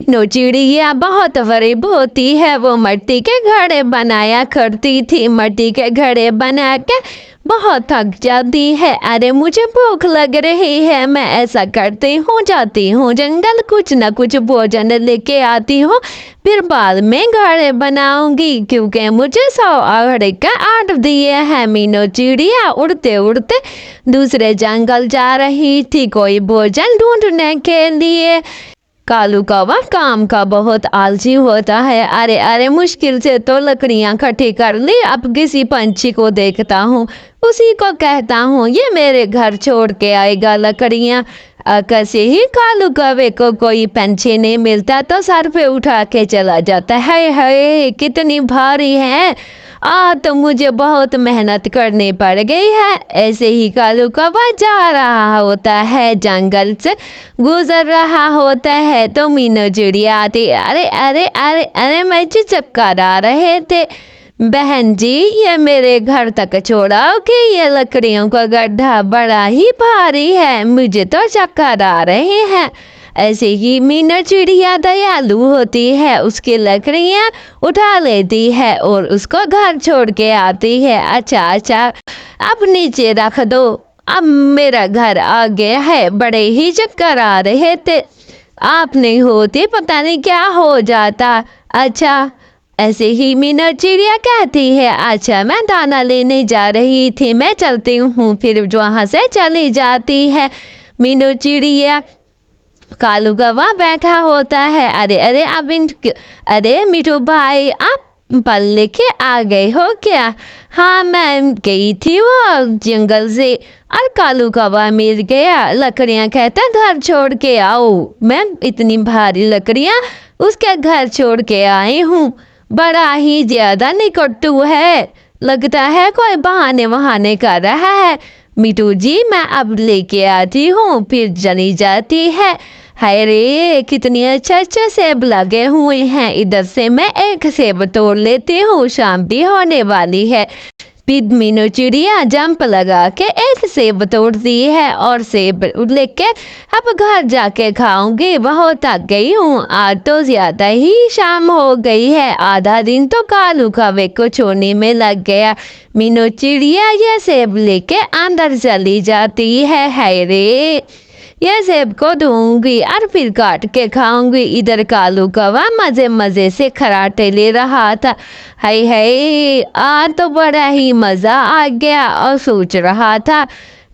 No चिड़िया बहुत गरीब होती है। वो मिट्टी के घड़े बनाया करती थी। मिट्टी के घड़े बना के बहुत थक जाती है। अरे मुझे भूख लग रही है, मैं ऐसा करती हूँ, जाती हूँ जंगल, कुछ न कुछ भोजन लेके आती हूँ, फिर बाद में घड़े बनाऊंगी, क्योंकि मुझे 100 घड़े का आर्डर दिए हैं। मीनू चिड़िया उड़ते उड़ते दूसरे जंगल जा रही थी कोई भोजन ढूंढने के लिए। कालू कौवा काम का बहुत आलसी होता है। अरे अरे मुश्किल से तो लकड़ियां इकट्ठी कर ली, अब किसी पंछी को देखता हूँ, उसी को कहता हूँ ये मेरे घर छोड़ के आएगा लकड़ियां। कैसे ही कालू कौवे को कोई पंछी नहीं मिलता तो सर पे उठा के चला जाता है। हाय कितनी भारी है, तो मुझे बहुत मेहनत करनी पड़ गई है। ऐसे ही कालू कौवा जा रहा होता है, जंगल से गुजर रहा होता है तो मीनू चिड़िया आती। अरे अरे अरे अरे मुझे चक्कर आ रहे थे, बहन जी ये मेरे घर तक छोड़ाओ कि ये लकड़ियों का गड्ढा बड़ा ही भारी है, मुझे तो चक्कर आ रहे हैं। ऐसे ही मीनू चिड़िया दयालु होती है, उसकी लकड़ियाँ उठा लेती है और उसको घर छोड़ के आती है। अच्छा अच्छा अब नीचे रख दो, अब मेरा घर आ गया है, बड़े ही चक्कर आ रहे थे, आप नहीं होते पता नहीं क्या हो जाता। अच्छा ऐसे ही मीनू चिड़िया कहती है, अच्छा मैं दाना लेने जा रही थी, मैं चलती हूँ, फिर वहाँ से चली जाती है। मीनू चिड़िया कालू कौवा बैठा होता है। अरे अरे अरे मिठू भाई आप फल लेके आ गए हो क्या? हाँ मैं गई थी वो जंगल से और कालू कौवा मिल गया, लकड़ियाँ कहता घर छोड़ के आओ, मैं इतनी भारी लकड़ियाँ उसके घर छोड़ के आई हूँ, बड़ा ही ज्यादा निकट्टू है, लगता है कोई बहाने वहाने कर रहा है। मिठू जी मैं अब लेके आती हूँ, फिर चली जाती है। हाय रे कितनी अच्छे अच्छे सेब लगे हुए हैं, इधर से मैं एक सेब तोड़ लेती हूँ, शाम भी होने वाली है। फिर मीनू चिड़िया जंप लगा के एक सेब तोड़ती है और सेब लेके अब घर जाके खाऊंगी, बहुत थक गई हूँ, आज तो ज्यादा ही शाम हो गई है, आधा दिन तो कालू कौवे को छोड़ने में लग गया। मीनू चिड़िया ये सेब लेके अंदर चली जाती है। हाय रे ये सेब को धोऊंगी और फिर काट के खाऊंगी। इधर कालू कौवा मजे मजे से खराटे ले रहा था। हाय हाय आज तो बड़ा ही मजा आ गया और सोच रहा था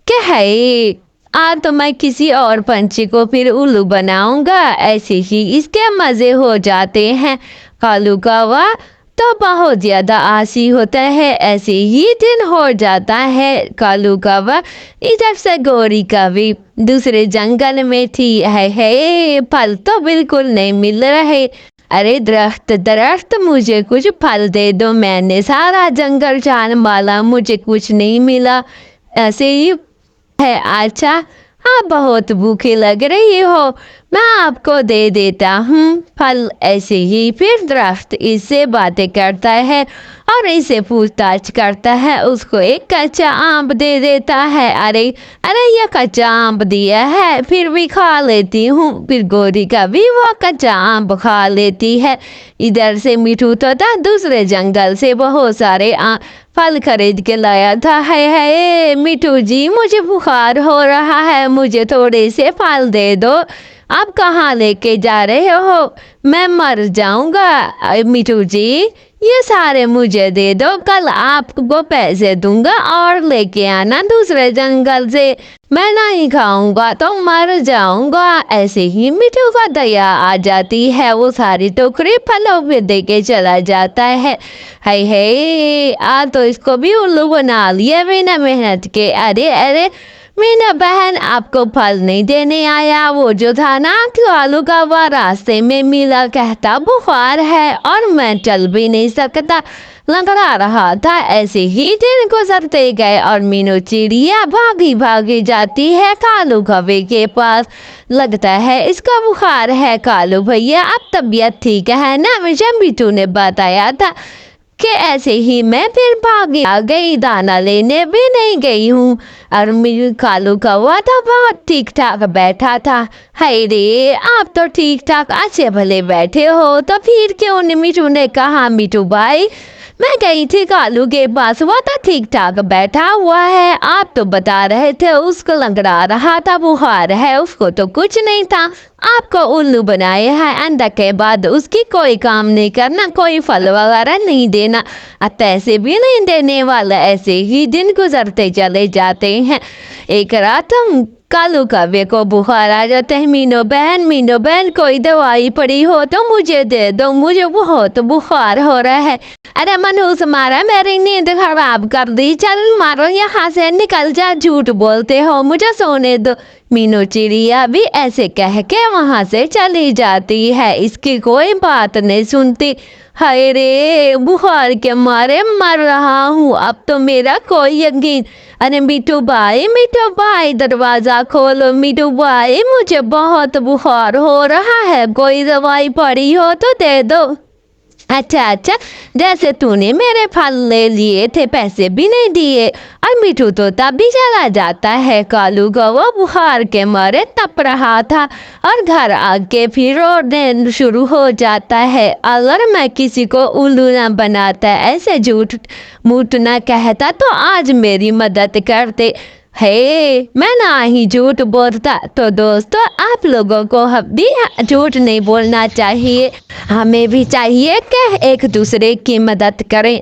कि हाय आज तो मैं किसी और पंछी को फिर उल्लू बनाऊंगा, ऐसे ही इसके मजे हो जाते हैं। कालू कौवा तो बहुत ज्यादा आसी होता है। ऐसे ही दिन हो जाता है। कालू कौवा इधर से गोरी कौवी दूसरे जंगल में थी। है फल तो बिल्कुल नहीं मिल रहे। अरे दरख्त दरख्त मुझे कुछ फल दे दो, मैंने सारा जंगल जान माला, मुझे कुछ नहीं मिला। ऐसे ही है। अच्छा हाँ बहुत भूखे लग रही हो, मैं आपको दे देता हूँ फल। ऐसे ही फिर दरख्त इससे बातें करता है और इसे पूछताछ करता है, उसको एक कच्चा आम दे देता है। अरे अरे ये कच्चा आम दिया है, फिर भी खा लेती हूँ। फिर गोरी का भी वो कच्चा आम खा लेती है। इधर से मिठू तोता दूसरे जंगल से बहुत सारे फल खरीद के लाया था। है मिठू जी मुझे बुखार हो रहा है, मुझे थोड़े से फल दे दो। आप कहाँ लेके जा रहे हो? मैं मर जाऊंगा। मिठू जी ये सारे मुझे दे दो, कल आपको पैसे दूंगा और लेके आना दूसरे जंगल से, मैं नहीं खाऊंगा तो मर जाऊंगा। ऐसे ही मिठू का दया आ जाती है, वो सारी टोकरी फलों पे दे के चला जाता है। है आज तो इसको भी उल्लू बना लिया बिना मेहनत के। अरे अरे मीना बहन आपको फल नहीं देने आया, वो जो था ना कालू कौवा रास्ते में मिला, कहता बुखार है और मैं चल भी नहीं सकता, लंगड़ा रहा था। ऐसे ही दिन गुजरते गए और मीनू चिड़िया भागी भागी जाती है कालू कौवे के पास। लगता है इसका बुखार है। कालू भैया अब तबीयत ठीक है ना? मुझे मिठू ने बताया था के ऐसे ही मैं फिर भागी आ गई, दाना लेने भी नहीं गई हूँ। और मेरे कालू कौवा था बहुत ठीक ठाक बैठा था। हाय रे, आप तो ठीक ठाक अच्छे भले बैठे हो, तो फिर क्यों नहीं? मीठू ने कहा। मीठू भाई, मैं गई थी कालू के पास, वो तो ठीक ठाक बैठा हुआ है। आप तो बता रहे थे उसको लंगड़ा रहा था, बुखार है, उसको तो कुछ नहीं था। आपको उल्लू बनाया है, अंडा के बाद उसकी कोई काम नहीं करना, कोई फल वगैरह नहीं देना, पैसे भी नहीं देने वाला। ऐसे ही दिन गुजरते चले जाते हैं। एक रात हम कालू कौवे को बुखार आ जाते हैं। मीनू बहन कोई दवाई पड़ी हो तो मुझे दे दो, मुझे बहुत बुखार हो रहा है। अरे मनहूस मारा, मेरी नींद खराब कर दी, चल मारो यहाँ से, निकल जा, झूठ बोलते हो, मुझे सोने दो। मीनू चिड़िया भी ऐसे कह के वहां से चली जाती है, इसकी कोई बात नहीं सुनती। हाय रे, बुखार के मारे मर रहा हूँ, अब तो मेरा कोई यकीन। अरे मीठू भाई दरवाजा खोलो। मीठू भाई, मुझे बहुत बुखार हो रहा है, कोई दवाई पड़ी हो तो दे दो। अच्छा, जैसे तूने मेरे फल ले लिए थे, पैसे भी नहीं दिए। और मीठू तो तब भी चला जाता है। कालू कौवा बुखार के मारे तप रहा था और घर आके फिर रोने शुरू हो जाता है। अगर मैं किसी को उल्लू न बनाता, ऐसे झूठ मूठ न कहता, तो आज मेरी मदद करते। हे, मैं ना ही झूठ बोलता। तो दोस्तों, आप लोगों को भी झूठ नहीं बोलना चाहिए, हमें भी चाहिए कि एक दूसरे की मदद करें।